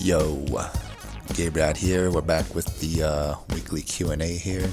Yo, Gabrad here. We're back with the weekly Q&A here.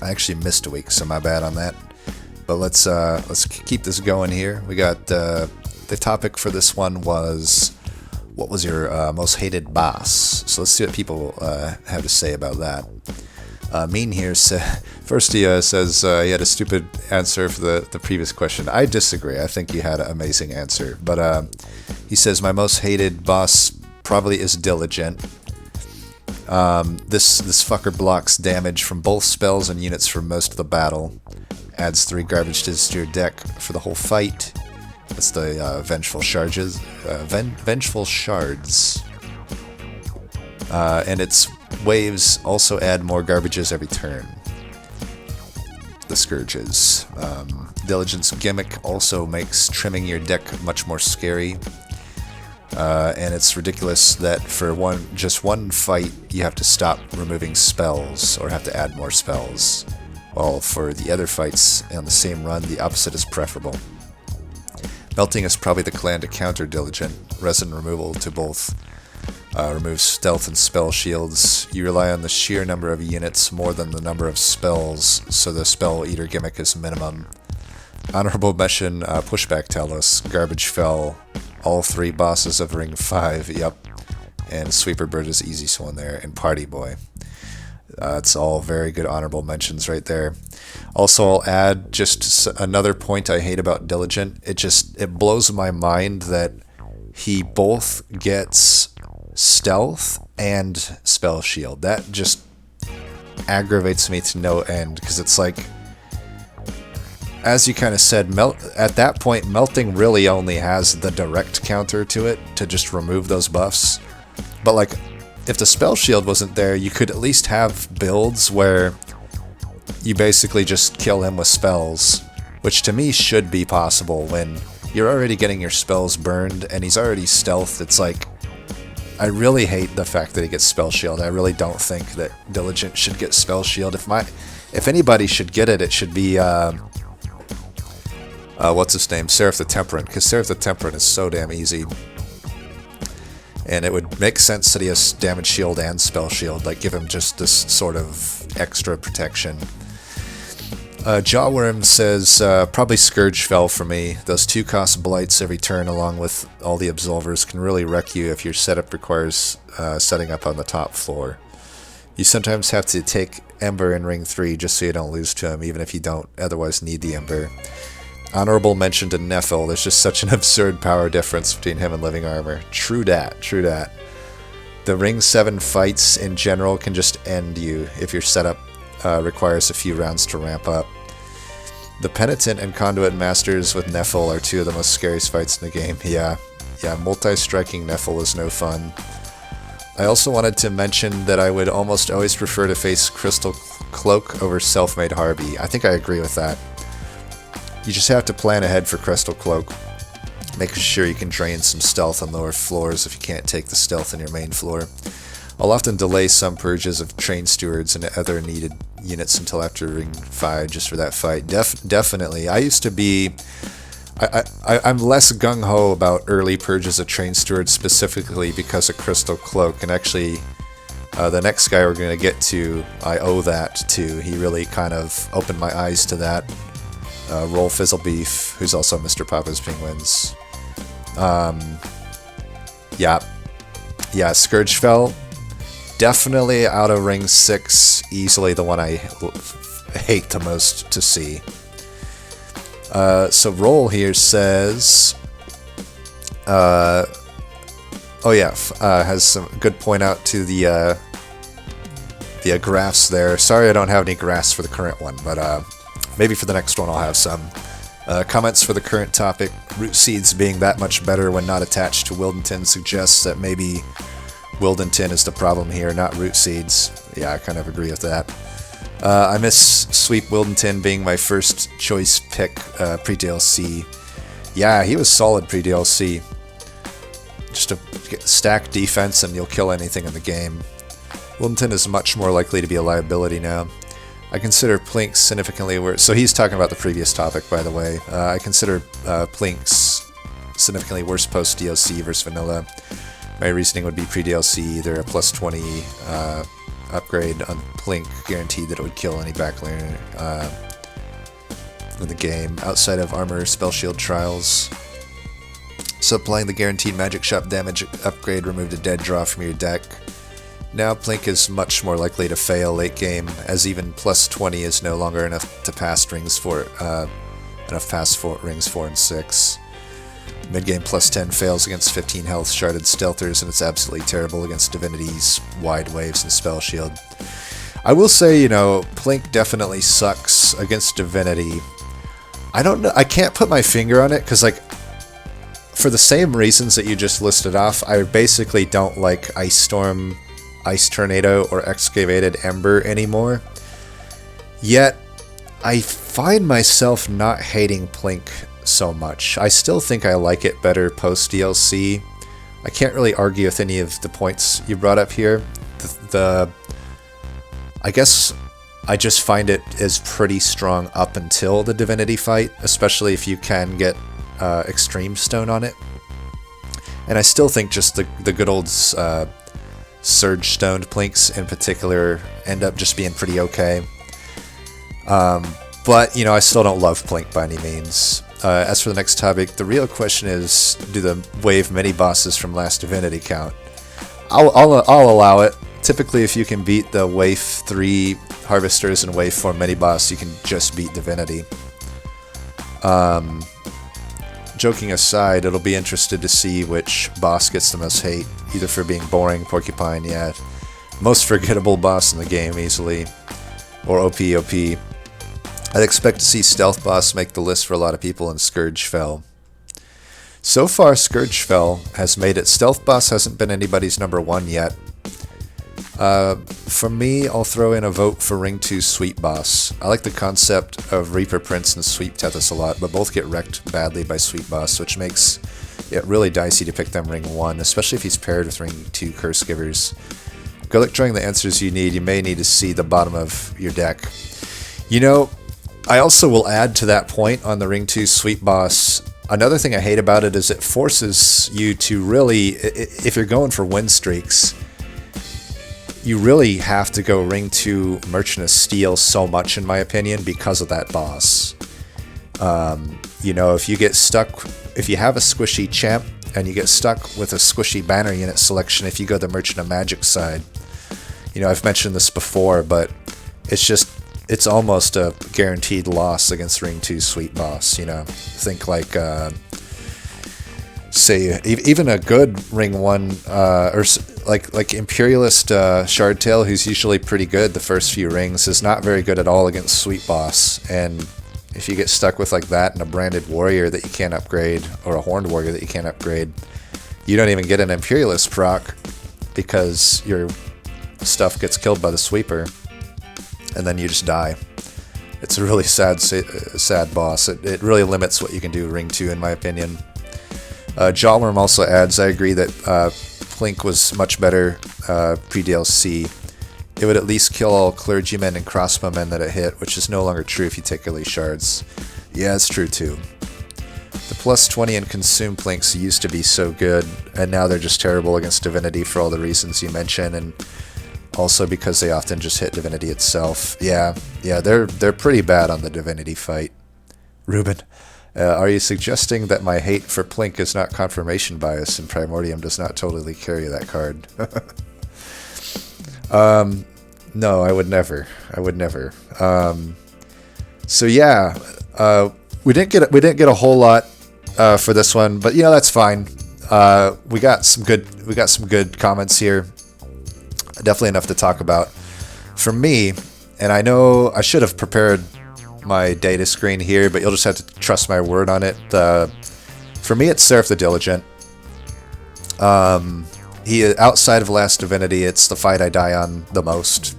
I actually missed a week, so my bad on that. But let's keep this going here. We got the topic for this one was, what was your most hated boss? So let's see what people have to say about that. Mean here first he says he had a stupid answer for the previous question. I disagree. I think you had an amazing answer. But he says my most hated boss probably is Diligent. This fucker blocks damage from both spells and units for most of the battle. Adds 3 garbage to your deck for the whole fight. That's the Vengeful Shards. And its waves also add more garbages every turn. The Scourges. Diligent's gimmick also makes trimming your deck much more scary. And it's ridiculous that for just one fight you have to stop removing spells or have to add more spells. While for the other fights on the same run, the opposite is preferable. Melting is probably the clan to counter Diligent. Resin removal to both removes stealth and spell shields. You rely on the sheer number of units more than the number of spells, so the Spell Eater gimmick is minimum. Honorable mention, Pushback Talos, Garbage Fell, all 3 bosses of Ring 5, yep. And Sweeper Bird is easy one there, and Party Boy. It's all very good honorable mentions right there. Also, I'll add just another point I hate about Diligent. It blows my mind that he both gets stealth and spell shield. That just aggravates me to no end, because it's like, as you kind of said, at that point, melting really only has the direct counter to it, to just remove those buffs. But like, if the spell shield wasn't there, you could at least have builds where you basically just kill him with spells, which to me should be possible when you're already getting your spells burned and he's already stealthed. It's like, I really hate the fact that he gets spell shield. I really don't think that Diligent should get spell shield. If anybody should get it, it should be what's his name? Seraph the Temperate, because Seraph the Temperate is so damn easy. And it would make sense that he has damage shield and spell shield, like give him just this sort of extra protection. Jawworm says, probably Scourge Fell for me. Those 2-cost blights every turn along with all the absolvers can really wreck you if your setup requires setting up on the top floor. You sometimes have to take Ember in Ring 3 just so you don't lose to him, even if you don't otherwise need the Ember. Honorable mention to Nephil. There's just such an absurd power difference between him and Living Armor. True dat, true dat. The Ring 7 fights in general can just end you if your setup requires a few rounds to ramp up. The Penitent and Conduit Masters with Nephil are 2 of the most scariest fights in the game. Yeah, multi-striking Nephil is no fun. I also wanted to mention that I would almost always prefer to face Crystal Cloak over Self-Made Harvey. I think I agree with that. You just have to plan ahead for Crystal Cloak, making sure you can drain some stealth on lower floors if you can't take the stealth on your main floor. I'll often delay some purges of Train Stewards and other needed units until after Ring 5 just for that fight. Definitely. I used to be... I'm less gung-ho about early purges of Train Stewards specifically because of Crystal Cloak, and actually the next guy we're going to get to, I owe that to. He really kind of opened my eyes to that. Roll Fizzlebeef, who's also Mr. Papa's Penguins. Yeah, Scourge Fell. Definitely out of Ring 6, easily the one I hate the most to see. So Roll here says, has some good point out to the graphs there. Sorry I don't have any graphs for the current one, but maybe for the next one I'll have some. Comments for the current topic. Root Seeds being that much better when not attached to Wildenton suggests that maybe Wildenton is the problem here, not Root Seeds. Yeah, I kind of agree with that. I miss Sweep Wildenton being my first choice pick pre-DLC. Yeah, he was solid pre-DLC. Just a stack defense and you'll kill anything in the game. Wildenton is much more likely to be a liability now. I consider Plinks significantly worse. So he's talking about the previous topic, by the way. I consider Plinks significantly worse post-DLC versus vanilla. My reasoning would be pre-DLC, either a plus 20 upgrade on Plink, guaranteed that it would kill any backliner in the game, outside of armor spell shield trials. So applying the guaranteed magic shop damage upgrade removed a dead draw from your deck. Now Plink is much more likely to fail late game, as even plus 20 is no longer enough to pass rings rings 4 and 6. Mid-game plus 10 fails against 15 health sharded stealthers, and it's absolutely terrible against Divinity's wide waves and spell shield. I will say, you know, Plink definitely sucks against Divinity. I don't know, I can't put my finger on it, because, like, for the same reasons that you just listed off, I basically don't like Ice Storm, Ice Tornado, or Excavated Ember anymore. Yet, I find myself not hating Plink so much. I still think I like it better post-DLC. I can't really argue with any of the points you brought up here. I guess I just find it is pretty strong up until the Divinity fight, especially if you can get Extreme Stone on it. And I still think just the good old Surge Stoned Plinks in particular end up just being pretty okay. But, you know, I still don't love Plink by any means. As for the next topic, the real question is, do the wave mini-bosses from Last Divinity count? I'll allow it. Typically, if you can beat the wave 3 Harvesters and wave 4 mini-boss, you can just beat Divinity. Joking aside, it'll be interested to see which boss gets the most hate, either for being boring, Porcupine, yeah, most forgettable boss in the game, easily, or OP. I'd expect to see Stealth Boss make the list for a lot of people, and Scourge Fell. So far, Scourge Fell has made it. Stealth Boss hasn't been anybody's number 1 yet. For me, I'll throw in a vote for Ring 2 Sweep Boss. I like the concept of Reaper Prince and Sweep Tethys a lot, but both get wrecked badly by Sweep Boss, which makes it really dicey to pick them Ring 1, especially if he's paired with Ring 2 Curse Givers. Good luck drawing the answers you need. You may need to see the bottom of your deck. You know, I also will add to that point on the Ring 2 Sweep Boss, another thing I hate about it is it forces you to really, if you're going for win streaks, you really have to go Ring 2 Merchant of Steel so much, in my opinion, because of that boss. You know, if you get stuck, if you have a squishy champ and you get stuck with a squishy banner unit selection, if you go the Merchant of Magic side, you know, I've mentioned this before, but it's almost a guaranteed loss against Ring 2 Sweep Boss, you know. Think like, say, even a good Ring 1, or like Imperialist Shardtail, who's usually pretty good the first few rings, is not very good at all against Sweep Boss. And if you get stuck with like that and a Branded Warrior that you can't upgrade, or a Horned Warrior that you can't upgrade, you don't even get an Imperialist proc because your stuff gets killed by the Sweeper. And then you just die. It's a really sad boss. It really limits what you can do Ring 2, in my opinion. Jawworm also adds, I agree that Plink was much better pre-DLC. It would at least kill all clergymen and crossbowmen that it hit, which is no longer true if you take early shards. Yeah, it's true too. The plus 20 and consume Plinks used to be so good, and now they're just terrible against Divinity for all the reasons you mentioned, and also because they often just hit Divinity itself. Yeah, they're pretty bad on the Divinity fight. Ruben, are you suggesting that my hate for Plink is not confirmation bias and Primordium does not totally carry that card? No, I would never. So yeah, we didn't get a whole lot for this one, but you know, that's fine. We got some good comments here. Definitely enough to talk about. For me, and I know I should have prepared my data screen here, but you'll just have to trust my word on it. For me, it's Seraph the Diligent. He, outside of Last Divinity, it's the fight I die on the most.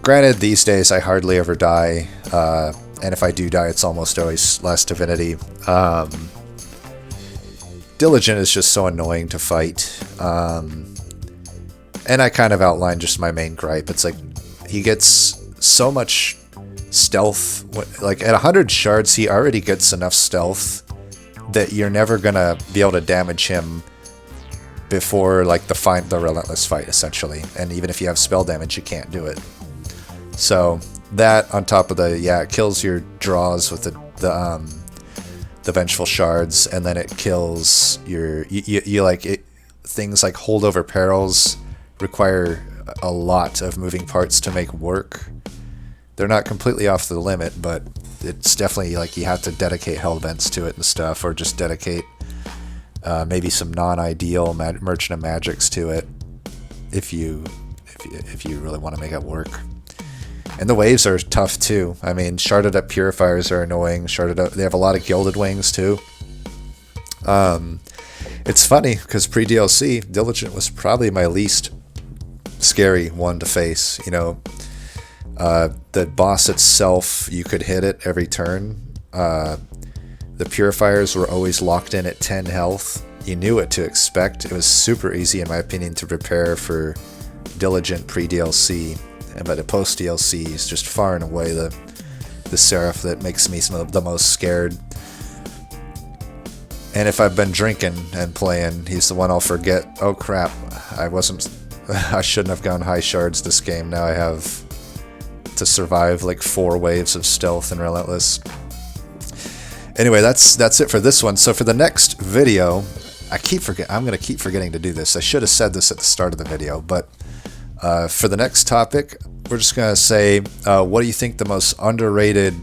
Granted, these days I hardly ever die, and if I do die, it's almost always Last Divinity. Diligent is just so annoying to fight. And I kind of outlined just my main gripe. It's like, he gets so much stealth. Like, at 100 shards, he already gets enough stealth that you're never going to be able to damage him before like the relentless fight essentially, and even if you have spell damage, you can't do it. So that on top of it kills your draws with the vengeful shards, and then it kills your things like holdover perils require a lot of moving parts to make work. They're not completely off the limit, but it's definitely like you have to dedicate hell vents to it and stuff, or just dedicate maybe some non-ideal merchant of magics to it if you really want to make it work. And the waves are tough too. I mean, sharded up purifiers are annoying. They have a lot of gilded wings too. It's funny because pre-DLC, Diligent was probably my least scary one to face. You know, the boss itself, you could hit it every turn. The purifiers were always locked in at 10 health. You knew what to expect. It was super easy, in my opinion, to prepare for Diligent pre-DLC. But the post-DLC is just far and away the Seraph that makes me the most scared. And if I've been drinking and playing, he's the one I'll forget. Oh crap, I shouldn't have gone high shards this game. Now I have to survive like 4 waves of stealth and relentless. Anyway, that's it for this one. So for the next video, I'm gonna keep forgetting to do this. I should have said this at the start of the video, but for the next topic, we're just gonna say, what do you think the most underrated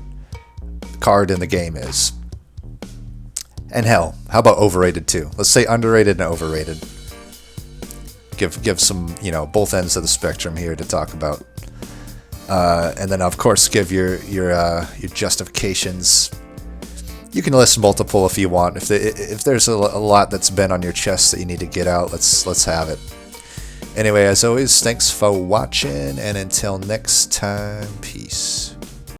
card in the game is? And hell, how about overrated too? Let's say underrated and overrated. Give some, both ends of the spectrum here to talk about. And then of course give your justifications. You can list multiple if you want. If there's a lot that's been on your chest that you need to get out, let's have it. Anyway, as always, thanks for watching, and until next time, peace.